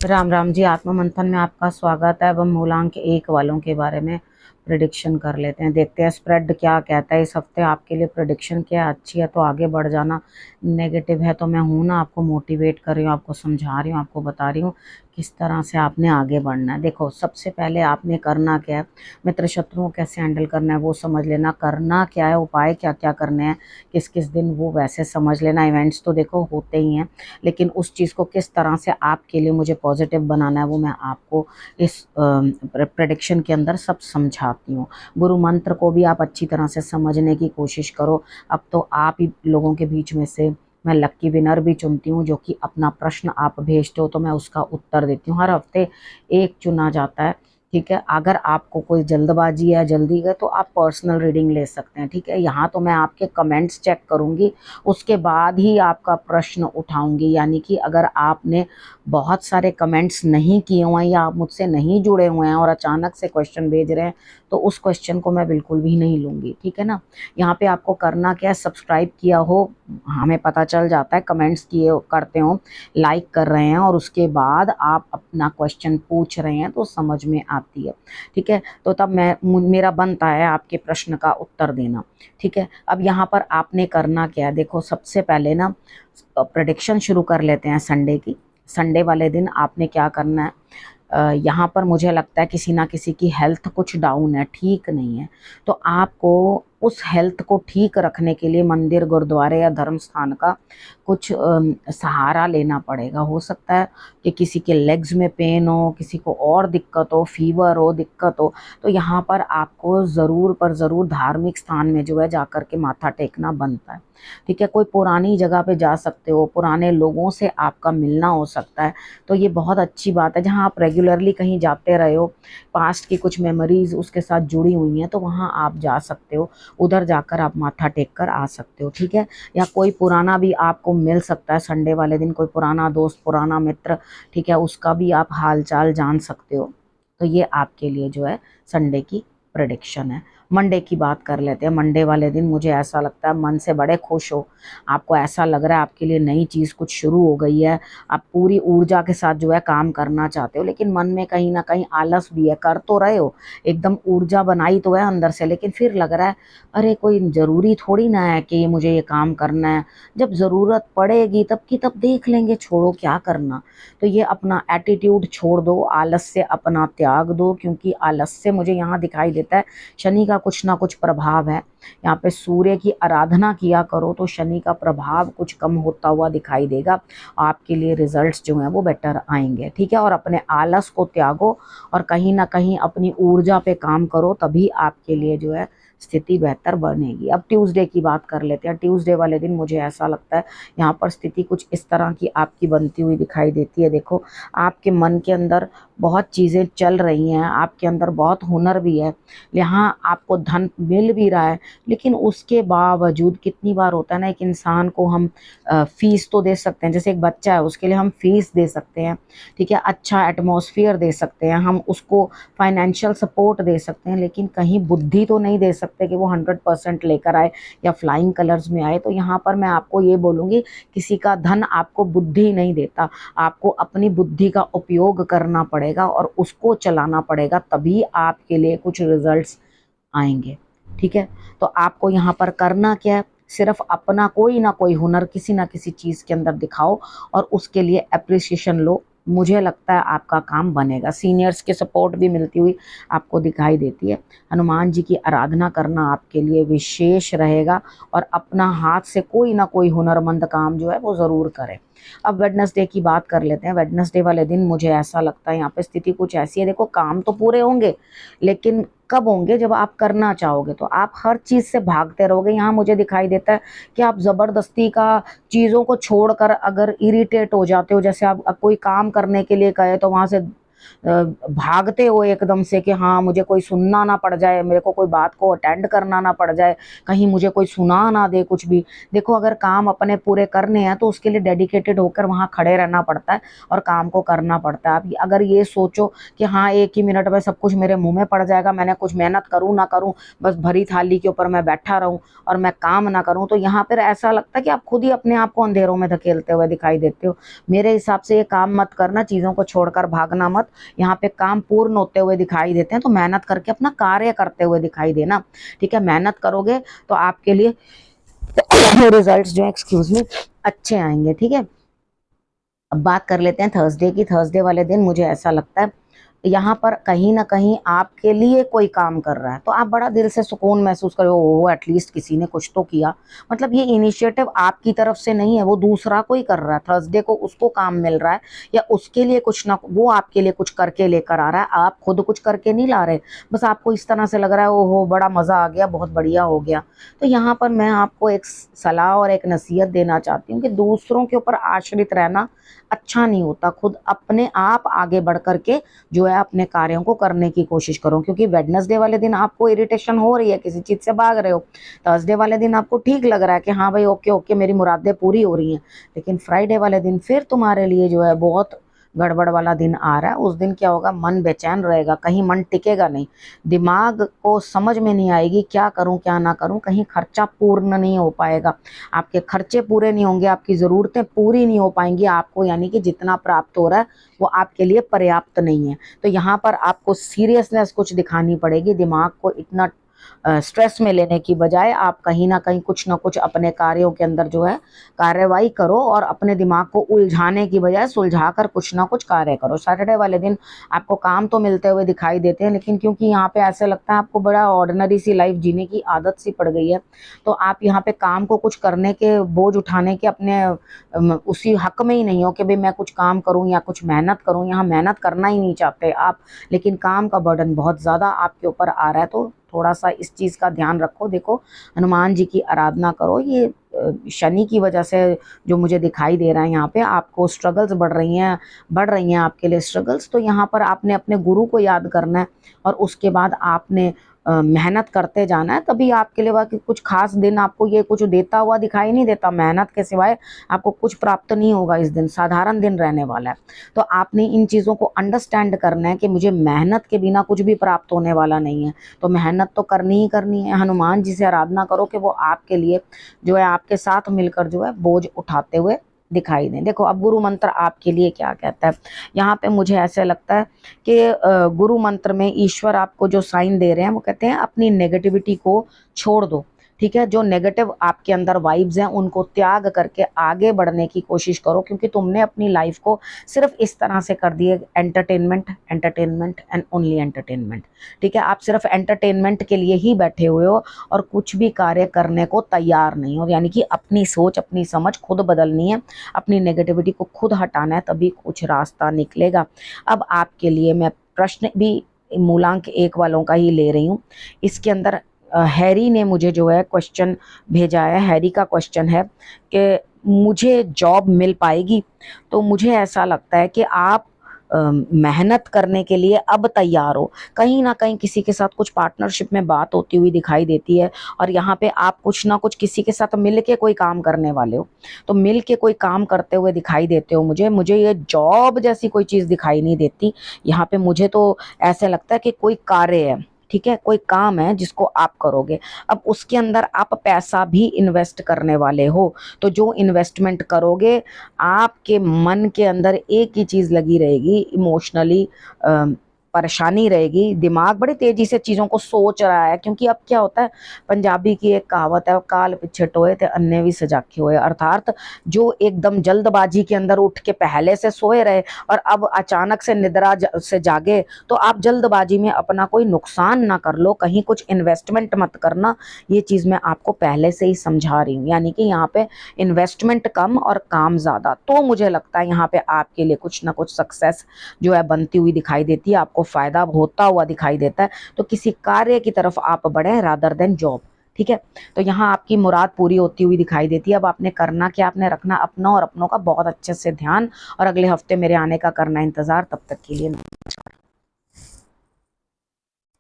राम राम जी। आत्म मंथन में आपका स्वागत है। अब हम मूलांक एक वालों के बारे में प्रिडिक्शन कर लेते हैं। देखते हैं स्प्रेड क्या कहता है इस हफ्ते आपके लिए। प्रिडिक्शन क्या है? अच्छी है तो आगे बढ़ जाना, नेगेटिव है तो मैं हूं ना, आपको मोटिवेट कर रही हूँ, आपको समझा रही हूँ, आपको बता रही हूँ किस तरह से आपने आगे बढ़ना है। देखो, सबसे पहले आपने करना क्या है, मित्र शत्रुओं कैसे हैंडल करना है वो समझ लेना। करना क्या है, उपाय क्या क्या करने हैं, किस किस दिन, वो वैसे समझ लेना। इवेंट्स तो देखो होते ही हैं, लेकिन उस चीज़ को किस तरह से आपके लिए मुझे पॉजिटिव बनाना है वो मैं आपको इस प्रेडिक्शन के अंदर सब समझाती हूँ। गुरु मंत्र को भी आप अच्छी तरह से समझने की कोशिश करो। अब तो आप ही लोगों के बीच में से मैं लक्की विनर भी चुनती हूँ, जो कि अपना प्रश्न आप भेजते हो तो मैं उसका उत्तर देती हूँ। हर हफ्ते एक चुना जाता है, ठीक है। अगर आपको कोई जल्दबाजी है, जल्दी है, तो आप पर्सनल रीडिंग ले सकते हैं, ठीक है। यहाँ तो मैं आपके कमेंट्स चेक करूँगी, उसके बाद ही आपका प्रश्न उठाऊंगी। यानी कि अगर आपने बहुत सारे कमेंट्स नहीं किए हुए हैं या आप मुझसे नहीं जुड़े हुए हैं और अचानक से क्वेश्चन भेज रहे हैं, तो उस क्वेश्चन को मैं बिल्कुल भी नहीं लूँगी, ठीक है ना। यहाँ पे आपको करना क्या है, सब्सक्राइब किया हो, हमें पता चल जाता है, कमेंट्स किए करते हो, लाइक कर रहे हैं और उसके बाद आप अपना क्वेश्चन पूछ रहे हैं तो समझ में आती है, ठीक है। तो तब मेरा बनता है आपके प्रश्न का उत्तर देना, ठीक है। अब यहाँ पर आपने करना क्या है, देखो सबसे पहले ना प्रेडिक्शन शुरू कर लेते हैं संडे की। संडे वाले दिन आपने क्या करना है, यहाँ पर मुझे लगता है किसी ना किसी की हेल्थ कुछ डाउन है, ठीक नहीं है, तो आपको उस हेल्थ को ठीक रखने के लिए मंदिर, गुरुद्वारे या धर्म स्थान का कुछ सहारा लेना पड़ेगा। हो सकता है कि किसी के लेग्स में पेन हो, किसी को और दिक्कत हो, फीवर हो, दिक्कत हो, तो यहाँ पर आपको ज़रूर पर ज़रूर धार्मिक स्थान में जो है जाकर के माथा टेकना बनता है, ठीक है। कोई पुरानी जगह पे जा सकते हो, पुराने लोगों से आपका मिलना हो सकता है, तो ये बहुत अच्छी बात है। जहाँ आप रेगुलरली कहीं जाते रहे हो, पास्ट की कुछ मेमोरीज उसके साथ जुड़ी हुई हैं, तो वहाँ आप जा सकते हो, उधर जाकर आप माथा टेक कर आ सकते हो, ठीक है। या कोई पुराना भी आपको मिल सकता है संडे वाले दिन, कोई पुराना दोस्त, पुराना मित्र, ठीक है, उसका भी आप हाल चाल जान सकते हो। तो ये आपके लिए जो है संडे की प्रेडिक्शन है। मंडे की बात कर लेते हैं। मंडे वाले दिन मुझे ऐसा लगता है मन से बड़े खुश हो, आपको ऐसा लग रहा है आपके लिए नई चीज़ कुछ शुरू हो गई है, आप पूरी ऊर्जा के साथ जो है काम करना चाहते हो, लेकिन मन में कहीं ना कहीं आलस भी है। कर तो रहे हो, एकदम ऊर्जा बनाई तो है अंदर से, लेकिन फिर लग रहा है अरे कोई ज़रूरी थोड़ी ना है कि ये मुझे ये काम करना है, जब ज़रूरत पड़ेगी तब की तब देख लेंगे, छोड़ो क्या करना। तो ये अपना एटीट्यूड छोड़ दो, आलस से अपना त्याग दो, क्योंकि आलस से मुझे यहाँ दिखाई देता है शनि का कुछ ना कुछ प्रभाव है। यहाँ पे सूर्य की आराधना किया करो तो शनि का प्रभाव कुछ कम होता हुआ दिखाई देगा, आपके लिए रिजल्ट्स जो हैं वो बेटर आएंगे, ठीक है। और अपने आलस को त्यागो और कहीं ना कहीं अपनी ऊर्जा पे काम करो, तभी आपके लिए जो है स्थिति बेहतर बनेगी। अब ट्यूसडे की बात कर लेते हैं। ट्यूसडे वाले दिन मुझे ऐसा लगता है यहाँ पर स्थिति कुछ इस तरह की आपकी बनती हुई दिखाई देती है। देखो, आपके मन के अंदर बहुत चीज़ें चल रही हैं, आपके अंदर बहुत हुनर भी है, यहाँ आपको धन मिल भी रहा है, लेकिन उसके बावजूद कितनी बार होता है ना, एक इंसान को हम फीस तो दे सकते हैं, जैसे एक बच्चा है उसके लिए हम फीस दे सकते हैं, ठीक है, अच्छा एटमॉस्फेयर दे सकते हैं, हम उसको फाइनेंशियल सपोर्ट दे सकते हैं, लेकिन कहीं बुद्धि तो नहीं दे सकते कि वो 100% लेकर आए या फ्लाइंग कलर्स में आए। तो यहाँ पर मैं आपको ये बोलूँगी, किसी का धन आपको बुद्धि नहीं देता, आपको अपनी बुद्धि का उपयोग करना पड़ेगा और उसको चलाना पड़ेगा, तभी आपके लिए कुछ रिजल्ट्स आएंगे, ठीक है। तो आपको यहाँ पर करना क्या है, सिर्फ अपना कोई ना कोई हुनर किसी ना किसी चीज़ के अंदर दिखाओ और उसके लिए अप्रिसिएशन लो। मुझे लगता है आपका काम बनेगा। सीनियर्स के सपोर्ट भी मिलती हुई आपको दिखाई देती है। हनुमान जी की आराधना करना आपके लिए विशेष रहेगा और अपना हाथ से कोई ना कोई हुनरमंद काम जो है वो ज़रूर करें। अब वेडनेसडे की बात कर लेते हैं। वेडनेसडे वाले दिन मुझे ऐसा लगता है यहाँ पे स्थिति कुछ ऐसी है, देखो काम तो पूरे होंगे, लेकिन कब होंगे, जब आप करना चाहोगे। तो आप हर चीज़ से भागते रहोगे। यहाँ मुझे दिखाई देता है कि आप ज़बरदस्ती का चीज़ों को छोड़कर अगर इरिटेट हो जाते हो, जैसे आप कोई काम करने के लिए कहे तो वहाँ से भागते हो एकदम से कि हाँ मुझे कोई सुनना ना पड़ जाए, मेरे को कोई बात को अटेंड करना ना पड़ जाए, कहीं मुझे कोई सुना ना दे कुछ भी। देखो अगर काम अपने पूरे करने हैं तो उसके लिए डेडिकेटेड होकर वहाँ खड़े रहना पड़ता है और काम को करना पड़ता है। आप अगर ये सोचो कि हाँ एक ही मिनट में सब कुछ मेरे मुंह में पड़ जाएगा, मैंने कुछ मेहनत करूँ ना करूँ, बस भरी थाली के ऊपर मैं बैठा रहूँ और मैं काम ना करूँ, तो यहाँ पर ऐसा लगता है कि आप खुद ही अपने आप को अंधेरों में धकेलते हुए दिखाई देते हो। मेरे हिसाब से ये काम मत करना, चीज़ों को छोड़कर भागना मत। यहाँ पे काम पूर्ण होते हुए दिखाई देते हैं तो मेहनत करके अपना कार्य करते हुए दिखाई देना। ठीक है, मेहनत करोगे तो आपके लिए रिजल्ट्स जो है एक्सक्यूज मी अच्छे आएंगे। ठीक है, अब बात कर लेते हैं थर्सडे की। थर्सडे वाले दिन मुझे ऐसा लगता है यहाँ पर कहीं ना कहीं आपके लिए कोई काम कर रहा है तो आप बड़ा दिल से सुकून महसूस करो, ओ एटलीस्ट किसी ने कुछ तो किया। मतलब ये इनिशिएटिव आपकी तरफ से नहीं है, वो दूसरा कोई कर रहा है। थर्सडे को उसको काम मिल रहा है या उसके लिए कुछ ना, वो आपके लिए कुछ करके लेकर आ रहा है, आप खुद कुछ करके नहीं ला रहे। बस आपको इस तरह से लग रहा है ओहो बड़ा मज़ा आ गया, बहुत बढ़िया हो गया। तो यहाँ पर मैं आपको एक सलाह और एक नसीहत देना चाहती हूँ कि दूसरों के ऊपर आश्रित रहना अच्छा नहीं होता। खुद अपने आप आगे बढ़ करके जो है अपने कार्यों को करने की कोशिश करो, क्योंकि वेडनेसडे वाले दिन आपको इरिटेशन हो रही है, किसी चीज़ से भाग रहे हो। थर्सडे वाले दिन आपको ठीक लग रहा है कि हाँ भाई ओके ओके मेरी मुरादें पूरी हो रही हैं, लेकिन फ्राइडे वाले दिन फिर तुम्हारे लिए जो है बहुत गड़बड़ वाला दिन आ रहा है। उस दिन क्या होगा, मन बेचैन रहेगा, कहीं मन टिकेगा नहीं, दिमाग को समझ में नहीं आएगी क्या करूं क्या ना करूं, कहीं खर्चा पूर्ण नहीं हो पाएगा, आपके खर्चे पूरे नहीं होंगे, आपकी ज़रूरतें पूरी नहीं हो पाएंगी आपको, यानी कि जितना प्राप्त हो रहा है वो आपके लिए पर्याप्त नहीं है। तो यहाँ पर आपको सीरियसनेस कुछ दिखानी पड़ेगी, दिमाग को इतना स्ट्रेस में लेने की बजाय आप कहीं ना कहीं कुछ ना कुछ अपने कार्यों के अंदर जो है कार्रवाई करो और अपने दिमाग को उलझाने की बजाय सुलझा कर कुछ ना कुछ कार्य करो। सैटरडे वाले दिन आपको काम तो मिलते हुए दिखाई देते हैं, लेकिन क्योंकि यहाँ पे ऐसे लगता है आपको बड़ा ऑर्डिनरी सी लाइफ जीने की आदत सी पड़ गई है, तो आप यहाँ पे काम को कुछ करने के बोझ उठाने के अपने उसी हक में ही नहीं हो कि भाई मैं कुछ काम करूँ या कुछ मेहनत करूँ। यहाँ मेहनत करना ही नहीं चाहते आप, लेकिन काम का बर्डन बहुत ज़्यादा आपके ऊपर आ रहा है, तो थोड़ा सा इस चीज़ का ध्यान रखो। देखो हनुमान जी की आराधना करो, ये शनि की वजह से जो मुझे दिखाई दे रहा है यहाँ पे आपको स्ट्रगल्स बढ़ रही हैं आपके लिए स्ट्रगल्स, तो यहाँ पर आपने अपने गुरु को याद करना है और उसके बाद आपने मेहनत करते जाना है, तभी आपके लिए बाकी कुछ खास दिन आपको ये कुछ देता हुआ दिखाई नहीं देता। मेहनत के सिवाय आपको कुछ प्राप्त नहीं होगा, इस दिन साधारण दिन रहने वाला है। तो आपने इन चीज़ों को अंडरस्टैंड करना है कि मुझे मेहनत के बिना कुछ भी प्राप्त होने वाला नहीं है, तो मेहनत तो करनी ही करनी है। हनुमान जी से आराधना करो कि वो आपके लिए जो है आपके साथ मिलकर जो है बोझ उठाते हुए दिखाई दें। देखो अब गुरु मंत्र आपके लिए क्या कहता है, यहाँ पे मुझे ऐसे लगता है कि गुरु मंत्र में ईश्वर आपको जो साइन दे रहे हैं वो कहते हैं अपनी नेगेटिविटी को छोड़ दो। ठीक है, जो नेगेटिव आपके अंदर वाइब्स हैं उनको त्याग करके आगे बढ़ने की कोशिश करो, क्योंकि तुमने अपनी लाइफ को सिर्फ इस तरह से कर दिए entertainment entertainment and only entertainment. ठीक है, आप सिर्फ एंटरटेनमेंट के लिए ही बैठे हुए हो और कुछ भी कार्य करने को तैयार नहीं हो, यानी कि अपनी सोच अपनी समझ खुद बदलनी है, अपनी नेगेटिविटी को खुद हटाना है, तभी कुछ रास्ता निकलेगा। अब आपके लिए मैं प्रश्न भी मूलांक 1 वालों का ही ले रही हूँ। इसके अंदर हैरी ने मुझे जो है क्वेश्चन भेजा है, हैरी का क्वेश्चन है कि मुझे जॉब मिल पाएगी। तो मुझे ऐसा लगता है कि आप मेहनत करने के लिए अब तैयार हो, कहीं ना कहीं किसी के साथ कुछ पार्टनरशिप में बात होती हुई दिखाई देती है और यहाँ पे आप कुछ ना कुछ किसी के साथ मिल के कोई काम करने वाले हो, तो मिल के कोई काम करते हुए दिखाई देते हो। मुझे ये जॉब जैसी कोई चीज़ दिखाई नहीं देती यहाँ पे, मुझे तो ऐसे लगता है कि कोई कार्य है, ठीक है, कोई काम है जिसको आप करोगे। अब उसके अंदर आप पैसा भी इन्वेस्ट करने वाले हो, तो जो इन्वेस्टमेंट करोगे आपके मन के अंदर एक ही चीज़ लगी रहेगी, इमोशनली परेशानी रहेगी, दिमाग बड़ी तेजी से चीज़ों को सोच रहा है। क्योंकि अब क्या होता है, पंजाबी की एक कहावत है, काल पिछे टोए थे अन्ने भी सजाखे हुए, अर्थात जो एकदम जल्दबाजी के अंदर उठ के पहले से सोए रहे और अब अचानक से निद्रा से जागे, तो आप जल्दबाजी में अपना कोई नुकसान ना कर लो, कहीं कुछ इन्वेस्टमेंट मत करना। ये चीज़ मैं आपको पहले से ही समझा रही हूँ, यानी कि यहाँ पे इन्वेस्टमेंट कम और काम ज़्यादा। तो मुझे लगता है यहाँ पे आपके लिए कुछ ना कुछ सक्सेस जो है बनती हुई दिखाई देती है, आपको फायदा होता हुआ दिखाई देता है। तो किसी कार्य की तरफ आप बढ़े रादर देन जॉब। ठीक है। तो यहाँ आपकी मुराद पूरी होती हुई दिखाई देती है। अब आपने करना क्या, आपने रखना अपना और अपनों का बहुत अच्छे से ध्यान, और अगले हफ्ते मेरे आने का करना इंतजार। तब तक के लिए नमस्कार।